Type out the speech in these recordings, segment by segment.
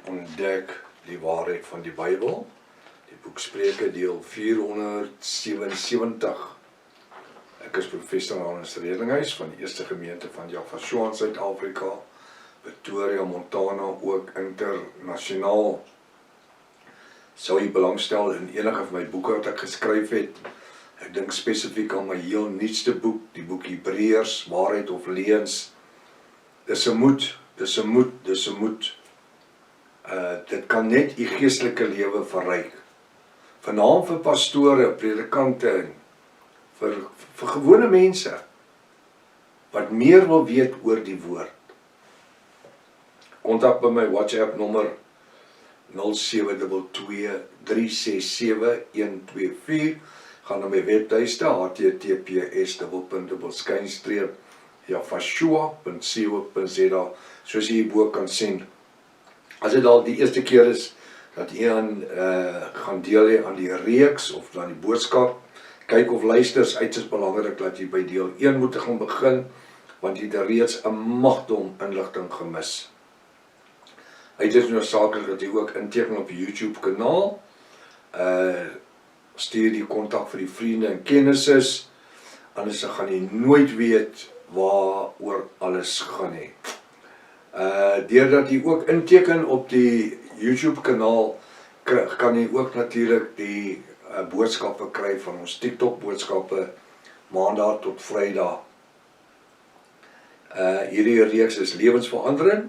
ontdek die waarheid van die Bybel. Die boek Spreuke deel 477. Ek is professor Hannes Redinghuis van die Eerste Gemeente van Jaffa in Suid-Afrika, Pretoria, Montana, ook internasionaal. Sou jy belangstel in enige van my boeke wat ek geskryf het? Ek dink spesifiek aan my heel nuutste boek, die boek Hebreërs, Waarheid of Leuns. Dis 'n moed. Dit kan net u geestelike lewe verryk. Vanaand vir pastore, predikante, vir gewone mense wat meer wil weet oor die woord. Kontak by my WhatsApp nommer 0722367124. Gaan na my webtuiste https://jaffa.co.za. Soos jy hierbo kan sien. As dit al die eerste keer is dat jy gaan deel aan die reeks of aan die boodskap, kyk of luisters uit, is belangrik dat jy by deel 1 moet gaan begin, want jy het reeds 'n magdom inligting gemis. Dit is noodsaaklik dat jy ook inteken op die YouTube kanaal. Stuur die kontak vir die vriende en kennisses, anders gaan jy nooit weet waaroor alles gaan nie. Deurdat jy ook inteken op die YouTube kanaal, kan jy ook natuurlik die boodskappe kry van ons TikTok boodskappe, maandag tot Vrydag. Hierdie reeks is lewensverandering.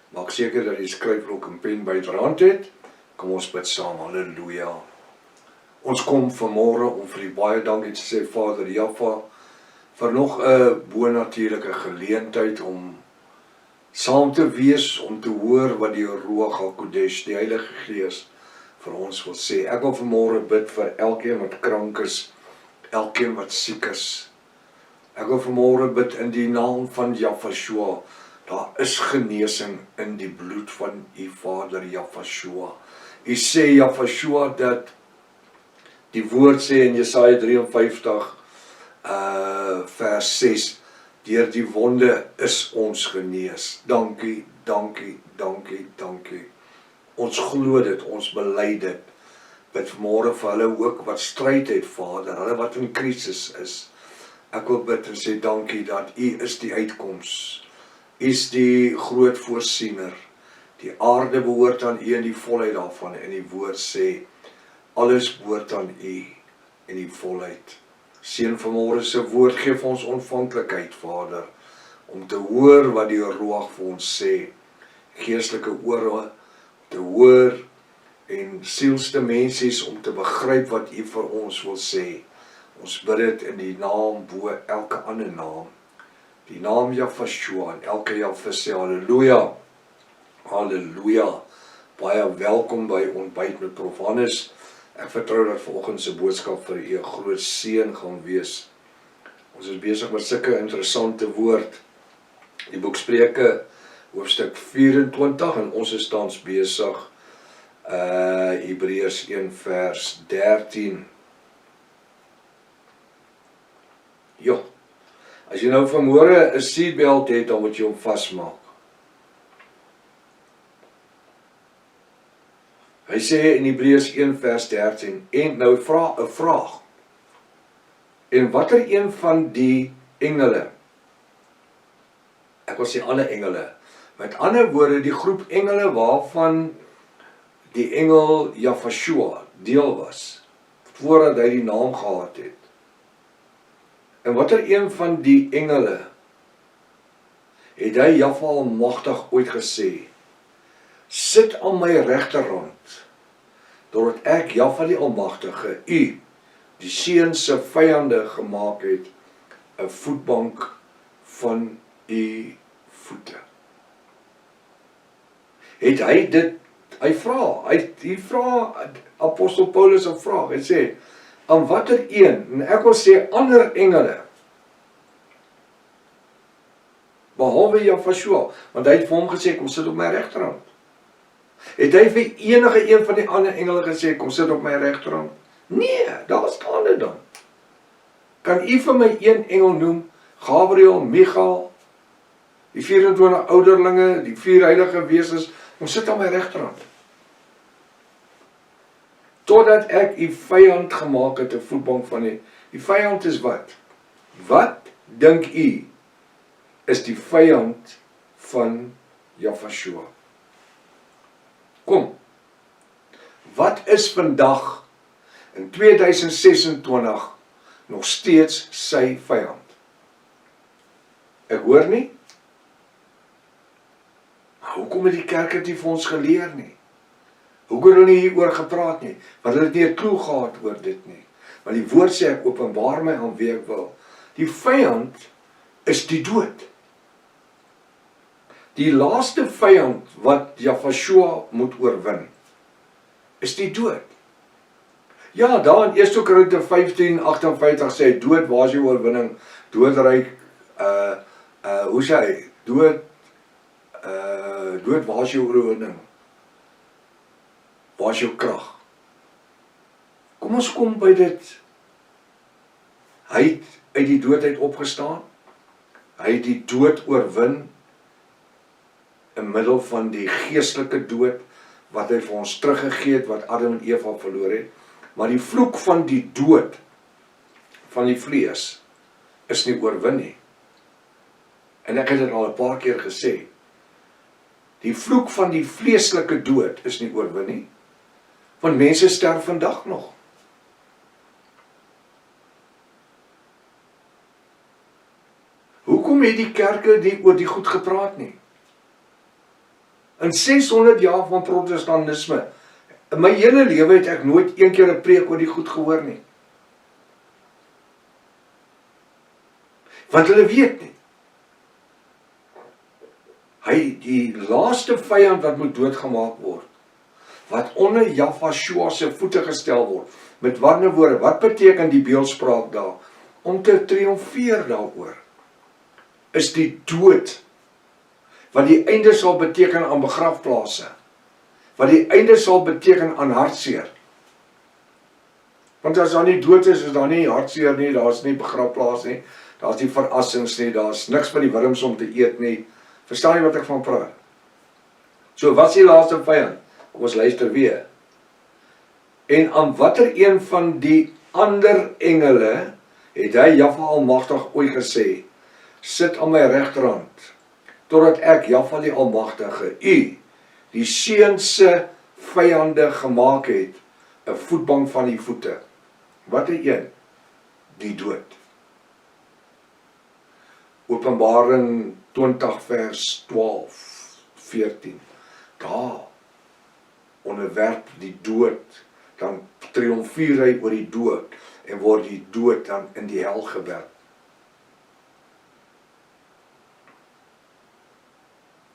Maak seker dat jy skryfblok en pen byderhand het. Kom ons bid saam, halleluja. Ons kom vanmôre om vir die baie dankie te sê, Vader Jaffa, vir nog 'n bonatuurlike geleentheid om saam te wees, om te hoor wat die Ruach HaKodesh, die Heilige Gees, vir ons wil sê. Ek wil vanmôre bid vir elkeen wat krank is, elkeen wat siek is. Ek wil vanmôre bid in die naam van Jaffa. Daar is genesing in die bloed van u Vader Jaffa. U sê Jaffa dat die woord sê in Jesaja 53 vers 6, deur die wonde is ons genees. Dankie. Ons glo dit, ons bely dit. Bid vanmôre vir hulle ook wat stryd het, Vader, hulle wat in krisis is. Ek wil bid en sê dankie dat u is die uitkoms. U is die groot voorsiener. Die aarde behoort aan u in die volheid daarvan, en die woord sê, alles behoort aan u in die volheid. Seën vanmôre se woord, gee vir ons ontvanklikheid, Vader, om te hoor wat die Ruach vir ons sê. Geestelike ore te hoor en sielsdimensies om te begryp wat u vir ons wil sê. Ons bid dit in die naam bo elke ander naam. Die naam Jaffa en elke Jaffa sê halleluja. Halleluja. Baie welkom by Ontbyt met Prof Hannes. Ek vertrou dat vanoggend se boodskap vir u 'n groot seën gaan wees. Ons is besig met sulke interessante woord. Die boek Spreuke, hoofstuk 24, en ons is tans besig Hebreërs 1 vers 13. Jo. As jy nou vanmôre 'n seatbelt het, dan moet jy hom vasmaak. Hy sê in Hebreërs 1 vers 13, en nou vra 'n vraag. En watter een van die engele, ek wil sê alle engele, met ander woorde die groep engele waarvan die engel Jaffa deel was, voordat hy die naam gehad het. En watter een van die engele het hy Jaffa Almagtig ooit gesê, sit aan my regterhand, totdat ek Jaffa die Almagtige, u, die seun se vyande gemaak het, 'n voetbank van u voete. Het hy dit, hy vra apostel Paulus 'n vraag, hy sê, aan watter een, en ek wil sê ander engele, behalwe Jaffa, want hy het vir hom gesê, kom sit op my regterhand. Het hy vir enige een van die ander engele gesê, kom sit op my regterhand? Nee, daar staan dit dan. Kan u vir my een engel noem, Gabriël, Michael, die 24 ouderlinge, die 4 heilige wesens, Ons sit aan my regterhand. Totdat ek die vyand gemaak het, 'n voetbank van die vyand is wat? Wat dink u is die vyand van Jafashua? Kom, wat is vandag in 2026 nog steeds sy vyand? Ek hoor nie. Maar hoekom het die kerk dit nie vir ons geleer nie? Hoekom het hulle nie hieroor gepraat nie? Want hulle het nie 'n klou gehad oor dit nie. Want die woord sê ek openbaar my aan wie ek wil. Die vyand is die dood. Die laaste vyand wat Jafashua moet oorwin, is die dood. Ja, daar in 1 Korinte 15:58 sê hy, dood, waar is jou oorwinning? Doodryk, hoe sê hy? Dood, waar is jou oorwinning? Waar is jou krag? Kom ons kom by dit. Hy het uit die dood uit opgestaan. Hy het die dood oorwin in middel van die geestelike dood wat hy vir ons teruggegee het, wat Adam en Eva verloor het. Maar die vloek van die dood van die vlees is nie oorwin nie. En ek het dit al 'n paar keer gesê. Die vloek van die vleeslike dood is nie oorwin nie. Want mense sterf vandag nog. Hoekom het die kerke nie oor die goed gepraat nie? In 600 jaar van protestantisme, in my hele lewe het ek nooit een keer 'n preek oor die goed gehoor nie. Want hulle weet nie. Die laaste vyand wat moet doodgemaak word, wat onder Jafashua se voete gestel word, met ander woorde, wat beteken die beeldspraak daar? Om te triomfeer daaroor, is die dood, wat die einde sal beteken aan begrafplase, wat die einde sal beteken aan hartseer. Want as daar nie dood is daar nie hartseer nie, daar is nie begrafplaas nie, daar is nie verrassings nie, daar is niks vir die wurms om te eet nie. Verstaan jy wat ek van praat? So, wat is die laaste vyand? Kom ons luister weer. En aan watter een van die ander engele het hy, Jahwe Almagtig, ooit gesê, sit aan my regterhand, totdat ek, Jahwe die Almagtige, u, die seun se vyande gemaak het, 'n voetbank van die voete. Wat 'n een? Die dood. Openbaring 20 vers 12, 14. Daar onderwerp die dood, dan triomfeer hy oor die dood, en word die dood dan in die hel gewerp.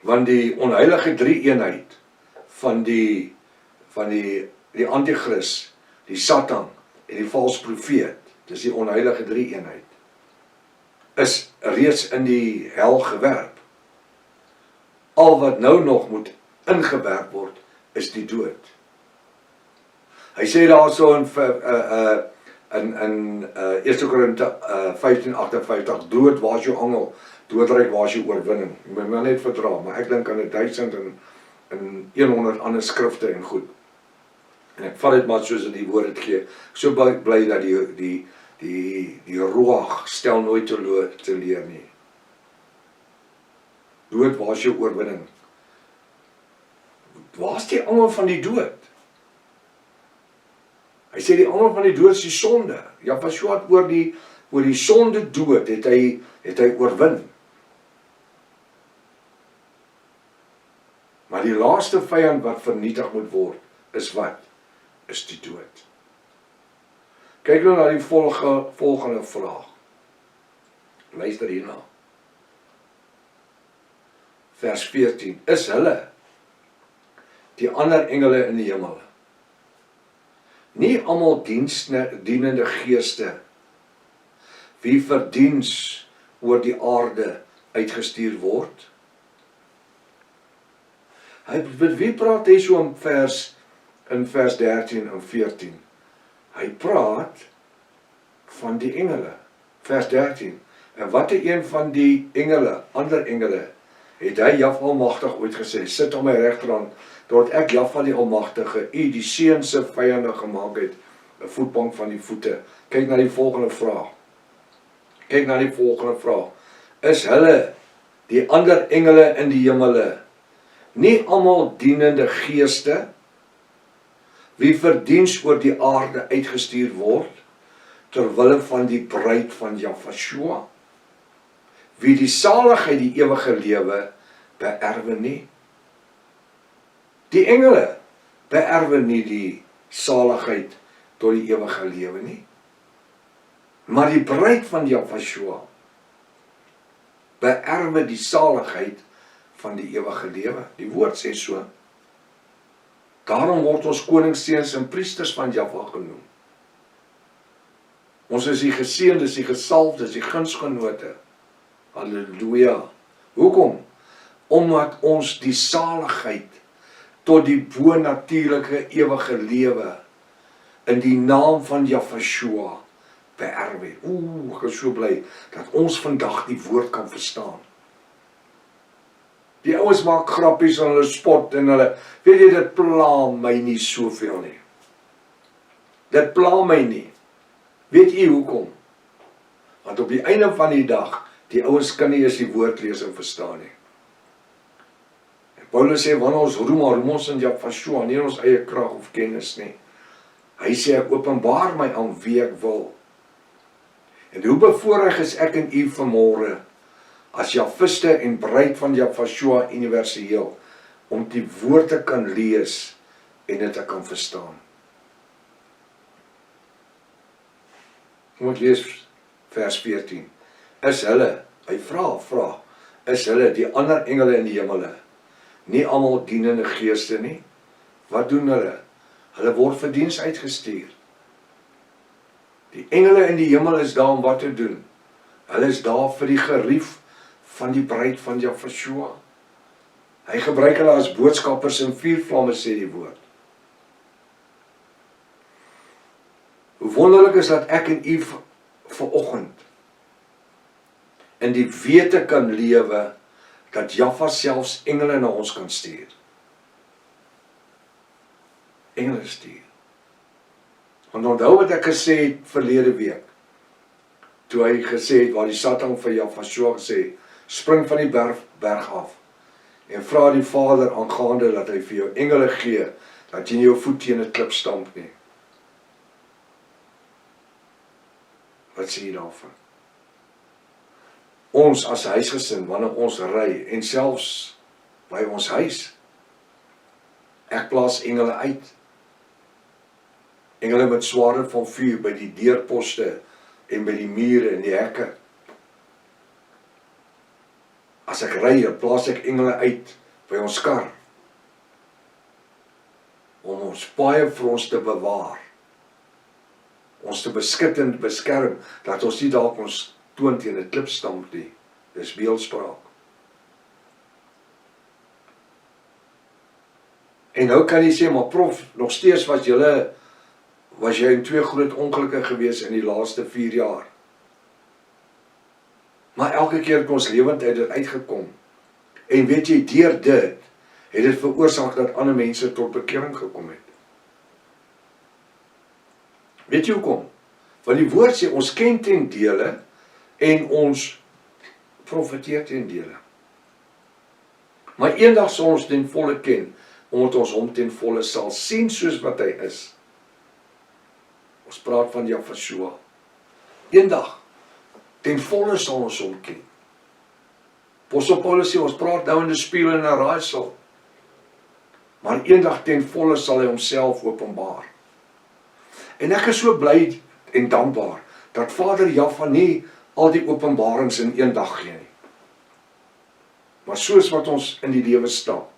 Want die onheilige drie-eenheid van die antichrist, die Satan en die valse profeet, dis die onheilige drie-eenheid, is reeds in die hel gewerp. Al wat nou nog moet ingewerp word, is die dood. Hy sê daar so in 1 Korinte 15:58, dood, waar is jou angel? Doodryk, waar is jou oorwinning? Jy moet maar net verdra, maar ek dink aan 1000 en 100 ander skrifte en goed. En ek vat dit maar soos die woord het gee. So bly dat die roeg stel nooit te leer nie. Dood, waar is jou oorwinning? Waar is die angel van die dood? Hy sê die angel van die dood is die sonde. Jafashua oor die sonde dood het hy oorwin. Maar die laaste vyand wat vernietig moet word, is wat? Is die dood. Kyk nou na die volgende vraag. Luister hierna. Vers 14. Is hulle, die ander engele in die hemel, nie almal dienende geeste, wie vir diens oor die aarde uitgestuur word? Met wie praat hy so in vers 13 en 14? Hy praat van die engele. Vers 13. En wat 'n een van die engele, ander engele, het hy Jahwe Almagtig ooit gesê, sit aan my regterhand, tot ek Jahwe die Almagtige, u die seun se vyande gemaak het, 'n voetbank van die voete. Kyk na die volgende vraag. Is hulle, die ander engele in die hemele, nie almal dienende geeste, wie vir diens oor die aarde uitgestuur word, terwille van die bruid van Jahwe, wie die saligheid, die ewige lewe, beerwe nie? Die engele beerwe nie die saligheid tot die ewige lewe nie. Maar die bruid van Jahwe beerwe die saligheid van die ewige lewe. Die woord sê so. Daarom word ons koningsseuns en priesters van Jahwe genoem. Ons is die geseëndes, die gesalfdes, die gunsgenote. Halleluja. Hoekom? Omdat ons die saligheid tot die bonatuurlike ewige lewe in die naam van Jahwe beerwe. Ek is so bly dat ons vandag die woord kan verstaan. Die ouens maak grappies en hulle spot en hulle, weet jy, dit pla my nie soveel nie. Dit pla my nie. Weet jy hoekom? Want op die einde van die dag, die ouens kan nie eens die woord lees en verstaan nie. En Paulus sê, wanneer ons roem ons in Jahwe, nie in ons eie krag of kennis nie. Hy sê, ek openbaar my aan wie ek wil. En hoe bevoorreg is ek en u vanmôre, as Jahwiste en bruid van Jahwe universeel, om die woord te kan lees en dit te kan verstaan. Kom ek lees vers 14. Is hulle, hy vra, is hulle, die ander engele in die hemele, nie almal dienende geeste nie? Wat doen hulle? Hulle word vir diens uitgestuur. Die engele in die hemel is daar om wat te doen? Hulle is daar vir die gerief van die bruid van Jahwe. Hy gebruik hulle as boodskappers in vuurvlamme, sê die woord. Hoe wonderlik is dat ek en u vanoggend in die wete kan lewe, dat Jahwe selfs engele na ons kan stuur. Engele stuur. Want onthou wat ek gesê het verlede week, toe hy gesê het, waar die Satan vir Jahwe gesê, spring van die berg af, en vra die Vader aangaande, dat hy vir jou engele gee, dat jy nie jou voet teen 'n klip stamp nie. Wat sê jy daarvan? Ons as huisgesin, wanneer ons ry, en selfs by ons huis, ek plaas engele uit. Engele met swaarde van vuur by die deurposte en by die mure en die hekke. As ek ry, plaas ek engele uit by ons kar, om ons paaie vir ons te bewaar, ons te beskik en beskerm, dat ons nie dalk ons toon teen 'n klip stamp nie. Dis beeldspraak. En nou kan jy sê, maar prof, nog steeds was jy in 2 groot ongelukke gewees in die laaste 4 jaar. Maar elke keer het ons lewend uit dit uitgekom. En weet jy, deur dit, het dit veroorsaak dat ander mense tot bekering gekom het. Weet jy hoekom? Want die woord sê, ons ken ten dele, en ons profeteer ten dele. Maar eendag sal ons ten volle ken, omdat ons hom ten volle sal sien soos wat hy is. Ons praat van Jahwe. Eendag, ten volle sal ons hom ken. Apostel Paulus sê, ons praat nou in die spieël en 'n raaisel. Maar eendag ten volle sal hy homself openbaar. En ek is so bly en dankbaar, dat Vader Jahwe nie al die openbarings in een dag gee nie. Maar soos wat ons in die lewe stap,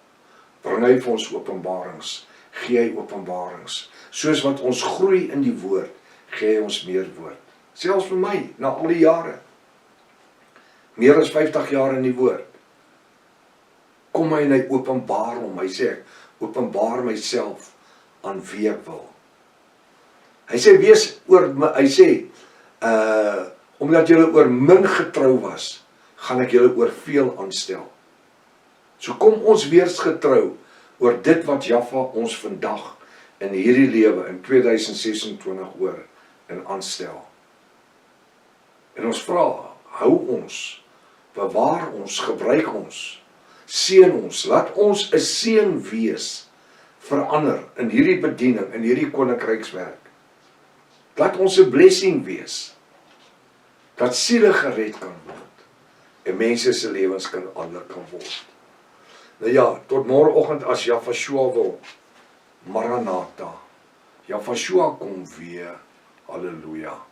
bring hy vir ons openbarings, gee hy openbarings. Soos wat ons groei in die woord, gee hy ons meer woord. Selfs vir my, na al die jare. Meer as 50 jaar in die woord. Kom hy en hy openbaar hom, hy sê, openbaar myself aan wie ek wil. Hy sê, hy sê, omdat julle oor min getrou was, gaan ek julle oor veel aanstel. So kom ons wees getrou oor dit wat Jaffa ons vandag in hierdie lewe in 2026 oor en aanstel. En ons vra, hou ons, bewaar ons, gebruik ons, seën ons, laat ons 'n seën wees vir ander in hierdie bediening, in hierdie koninkrykswerk. Laat ons 'n blessing wees, dat siele gered kan word en mense se lewens kan ander kan word. Nou ja, tot môreoggend as Jafashua wil, Maranatha, Jafashua kom weer, halleluja.